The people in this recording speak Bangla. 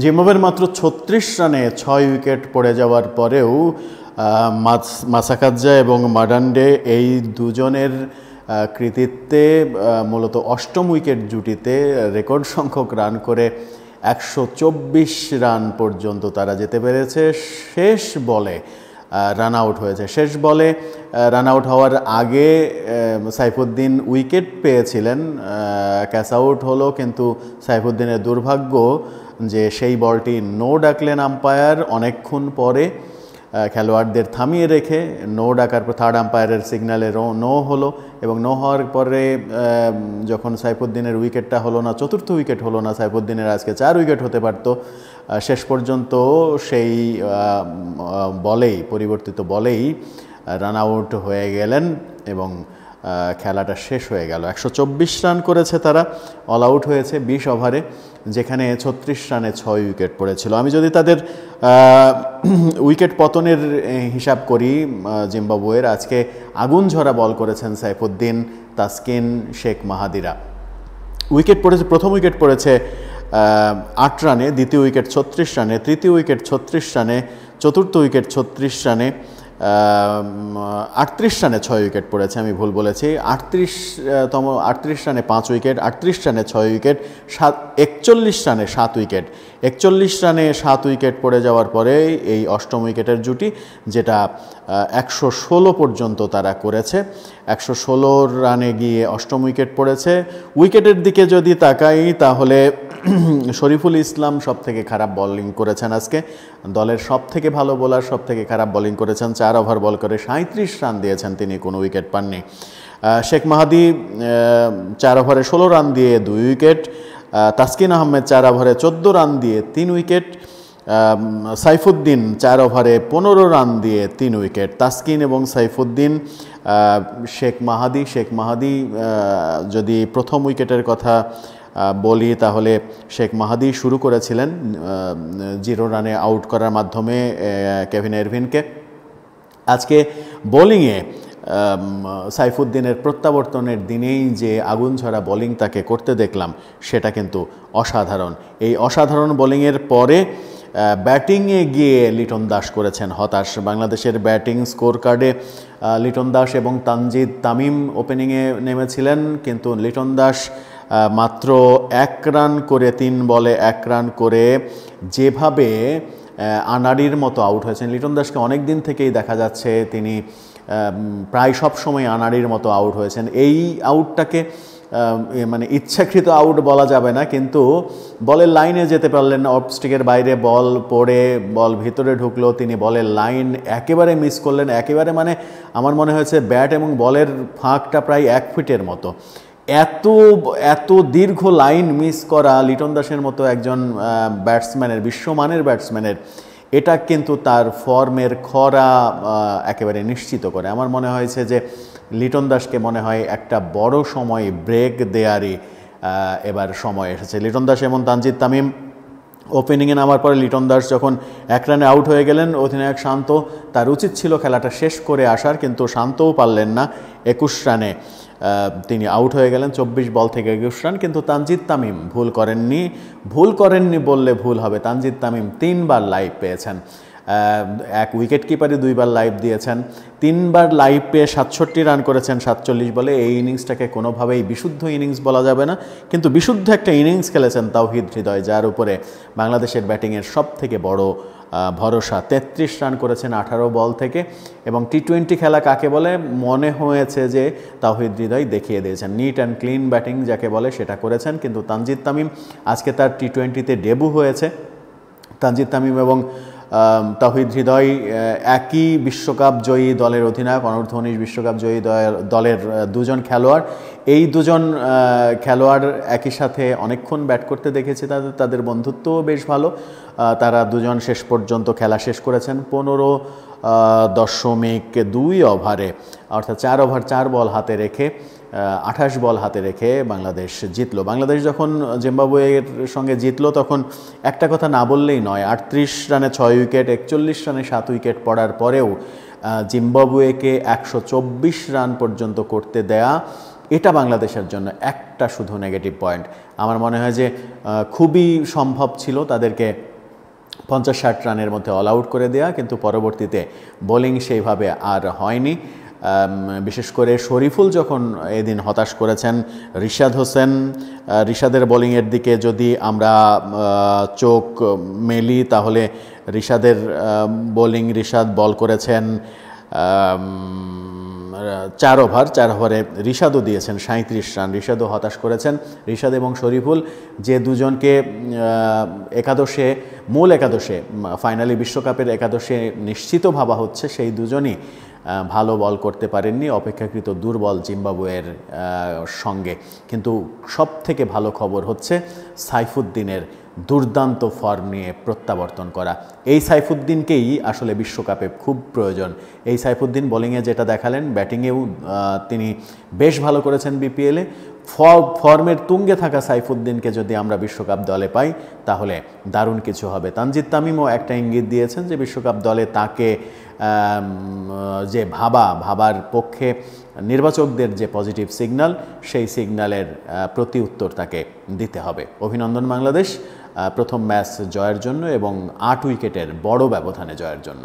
জিম্বাবুয়ের মাত্র ৩৬ রানে ৬ উইকেট পড়ে যাওয়ার পরেও মাসাকাদ্জা এবং মাডান্ডে এই দুজনের কৃতিত্বে মূলত অষ্টম উইকেট জুটিতে রেকর্ড সংখ্যক রান করে ১২৪ রান পর্যন্ত তারা যেতে পেরেছে। শেষ বলে রান আউট হয়েছে। শেষ বলে রান আউট হওয়ার আগে সাইফুদ্দিন উইকেট পেয়েছিলেন, ক্যাচ আউট হলো, কিন্তু সাইফুদ্দিনের দুর্ভাগ্য যে সেই বলটি নো ডাকলেন আম্পায়ার অনেকক্ষণ পরে খেলোয়াড়দের থামিয়ে রেখে। নো ডাকার পর থার্ড আম্পায়ারের সিগন্যালে নো হলো এবং নো হওয়ার পরে যখন সাইফুদ্দিনের উইকেটটা হলো না, চতুর্থ উইকেট হলো না সাইফুদ্দিনের, আজকে ৪ উইকেট হতে পারত, শেষ পর্যন্ত সেই বলেই, পরিবর্তিত বলেই রান আউট হয়ে গেলেন এবং খেলাটা শেষ হয়ে গেল। ১২৪ রান করেছে তারা, অল আউট হয়েছে ২০ ওভারে, যেখানে ৩৬ রানে ৬ উইকেট পড়েছিল। আমি যদি তাদের উইকেট পতনের হিসাব করি, জিম্বাবুয়ের আজকে আগুন ঝরা বল করেছেন সাইফুদ্দিন, তাসকিন, শেখ মাহাদিরা। উইকেট পড়েছে, প্রথম উইকেট পড়েছে ৮ রানে, দ্বিতীয় উইকেট ৩৬ রানে, তৃতীয় উইকেট ৩৬ রানে, চতুর্থ উইকেট ৩৬ রানে, ৩৮ রানে ৬ উইকেট পড়েছে, আমি ভুল বলেছি। ৩৮ রানে ৫ উইকেট, ৩৮ রানে ৬ উইকেট, ৪১ রানে ৭ উইকেট। ৪১ রানে ৭ উইকেট পড়ে যাওয়ার পরে এই অষ্টম উইকেটের জুটি, যেটা ১১৬ পর্যন্ত তারা করেছে। ১১৬ রানে গিয়ে অষ্টম উইকেট পড়েছে। উইকেটের দিকে যদি তাকাই তাহলে শরীফুল ইসলাম সব থেকে খারাপ বোলিং করেছেন আজকে, দলের সব থেকে ভালো বোলার, সব থেকে খারাপ বোলিং করেছেন। ৪ ওভার বল করে ৩৭ রান দিয়েছেন, তিনি কোনো উইকেট পাননি। শেখ মাহাদি ৪ ওভারে ১৬ রান দিয়ে ২ উইকেট, তাসকিন আহমেদ ৪ ওভারে ১৪ রান দিয়ে ৩ উইকেট, সাইফুদ্দিন ৪ ওভারে ১৫ রান দিয়ে ৩ উইকেট। তাসকিন এবং সাইফুদ্দিন, শেখ মাহাদি যদি প্রথম উইকেটের কথা বলি তাহলে শেখ মাহাদি শুরু করেছিলেন 0 রানে আউট করার মাধ্যমে কেভিন এরভিনকে। আজকে বোলিংয়ে সাইফুদ্দিনের প্রত্যাবর্তনের দিনেই যে আগুন ঝরা বোলিং তাকে করতে দেখলাম, সেটা কিন্তু অসাধারণ। এই অসাধারণ বোলিংয়ের পরে ব্যাটিংয়ে গিয়ে লিটন দাস করেছেন হতাশ। বাংলাদেশের ব্যাটিং স্কোর কার্ডে লিটন দাস এবং তানজিদ তামিম ওপেনিংয়ে নেমেছিলেন, কিন্তু লিটন দাস মাত্র ১ রান করে ৩ বলে ১ রান করে যেভাবে আনাড়ির মতো আউট হয়েছেন। লিটন দাসকে অনেক দিন থেকেই দেখা যাচ্ছে তিনি প্রায় সব সময় আনাড়ির মতো আউট হয়েছেন। এই আউটটাকে মানে ইচ্ছাকৃত আউট বলা যাবে না, কিন্তু বলের লাইনে যেতে পারলেন না, অফ স্টিকের বাইরে বল পড়ে বল ভিতরে ঢুকলো, তিনি বলের লাইন একেবারে মিস করলেন। একেবারে মানে আমার মনে হয়েছে ব্যাট এবং বলের ফাঁকটা প্রায় ১ ফিটের মতো। এত দীর্ঘ লাইন মিস করা লিটন দাসের মতো একজন ব্যাটসম্যানের, বিশ্বমানের ব্যাটসম্যানের, এটা কিন্তু তার ফর্মের খরা একেবারে নিশ্চিত করে। আমার মনে হয়েছে যে লিটন দাসকে মনে হয় একটা বড় সময় ব্রেক দেয়ারই এবার সময় এসেছে। লিটন দাস এবং তানজিদ তামিম ওপেনিংয়ে নামার পরে লিটন দাস যখন ১ রানে আউট হয়ে গেলেন, অধিনায়ক শান্ত তার উচিত ছিল খেলাটা শেষ করে আসার, কিন্তু শান্তও পারলেন না। ২১ রানে তিনি আউট হয়ে গেলেন, ২৪ বল থেকে ২১ রান। কিন্তু তানজিদ তামিম ভুল করেননি বললে ভুল হবে। তানজিদ তামিম ৩ বার লাইভ পেয়েছেন, এক উইকেট কিপারই ২ বার লাইভ দিয়েছেন। ৩ বার লাইভ পেয়ে ৬৭ রান করেছেন ৪৭ বলে। এই ইনিংসটাকে কোনোভাবেই বিশুদ্ধ ইনিংস বলা যাবে না, কিন্তু বিশুদ্ধ একটা ইনিংস খেলেছেন তাওহিদ হৃদয়, যার উপরে বাংলাদেশের ব্যাটিংয়ের সব থেকে বড় ভরসা। ৩৩ রান করেছেন ১৮ বল থেকে, এবং টি-20 খেলা কাকে বলে মনে হয়েছে যে তাওহিদ হৃদয় দেখিয়ে দিয়েছেন। নিট অ্যান্ড ক্লিন ব্যাটিং যাকে বলে সেটা করেছেন। কিন্তু তানজিদ তামিম আজকে তার টি-20তে ডেবু হয়েছে। তানজিদ তামিম এবং তাওহিদ হৃদয় একই বিশ্বকাপ জয়ী দলের অধিনায়ক, অনূর্ধ্ব-19 বিশ্বকাপ জয়ী দলের দুজন খেলোয়াড়। এই দুজন খেলোয়াড় একই সাথে অনেকক্ষণ ব্যাট করতে দেখেছি, তাদের বন্ধুত্বও বেশ ভালো। তারা দুজন শেষ পর্যন্ত খেলা শেষ করেছেন ১৫.২ ওভারে, অর্থাৎ ৪ ওভার ৪ বল হাতে রেখে ২৮ বল হাতে রেখে বাংলাদেশ জিতলো। বাংলাদেশ যখন জিম্বাবুয়ের সঙ্গে জিতলো তখন একটা কথা না বললেই নয়, ৩৮ রানে ৬ উইকেট, ৪১ রানে ৭ উইকেট পড়ার পরেও জিম্বাবুয়েকে ১২৪ রান পর্যন্ত করতে দেয়া, এটা বাংলাদেশের জন্য একটা শুধু নেগেটিভ পয়েন্ট। আমার মনে হয় যে খুবই সম্ভব ছিল তাদেরকে 50-60 রানের মধ্যে অল আউট করে দেওয়া, কিন্তু পরবর্তীতে বোলিং সেইভাবে আর হয়নি। বিশেষ করে শরীফুল যখন এদিন হতাশ করেছেন, রিশাদের বোলিংয়ের দিকে যদি আমরা চোখ মেলি তাহলে রিশাদ বল করেছেন 4 ওভারে রিশাদও দিয়েছেন 37 রান, রিশাদও হতাশ করেছেন। রিশাদ এবং শরীফুল যে দুজনকে মূল একাদশে ফাইনালি বিশ্বকাপের একাদশে নিশ্চিত ভাবা হচ্ছে, সেই দুজনই ভালো বল করতে পারেননি অপেক্ষাকৃত দুর্বল জিম্বাবুয়ের সঙ্গে। কিন্তু সবথেকে ভালো খবর হচ্ছে সাইফুদ্দিনের দুর্দান্ত ফর্ম নিয়ে প্রত্যাবর্তন করা। এই সাইফুদ্দিনকেই আসলে বিশ্বকাপে খুব প্রয়োজন। এই সাইফুদ্দিন বোলিংয়ে যেটা দেখালেন, ব্যাটিংয়েও তিনি বেশ ভালো করেছেন বিপিএলে। ফর্মের তুঙ্গে থাকা সাইফুদ্দিনকে যদি আমরা বিশ্বকাপ দলে পাই তাহলে দারুণ কিছু হবে। তানজিদ তামিমও একটা ইঙ্গিত দিয়েছেন যে বিশ্বকাপ দলে তাকে যে ভাবার পক্ষে নির্বাচকদের যে পজিটিভ সিগন্যাল, সেই সিগন্যালের প্রতি উত্তর তাকে দিতে হবে। অভিনন্দন বাংলাদেশ প্রথম ম্যাচ জয়ের জন্য এবং 8 উইকেটের বড় ব্যবধানে জয়ের জন্য।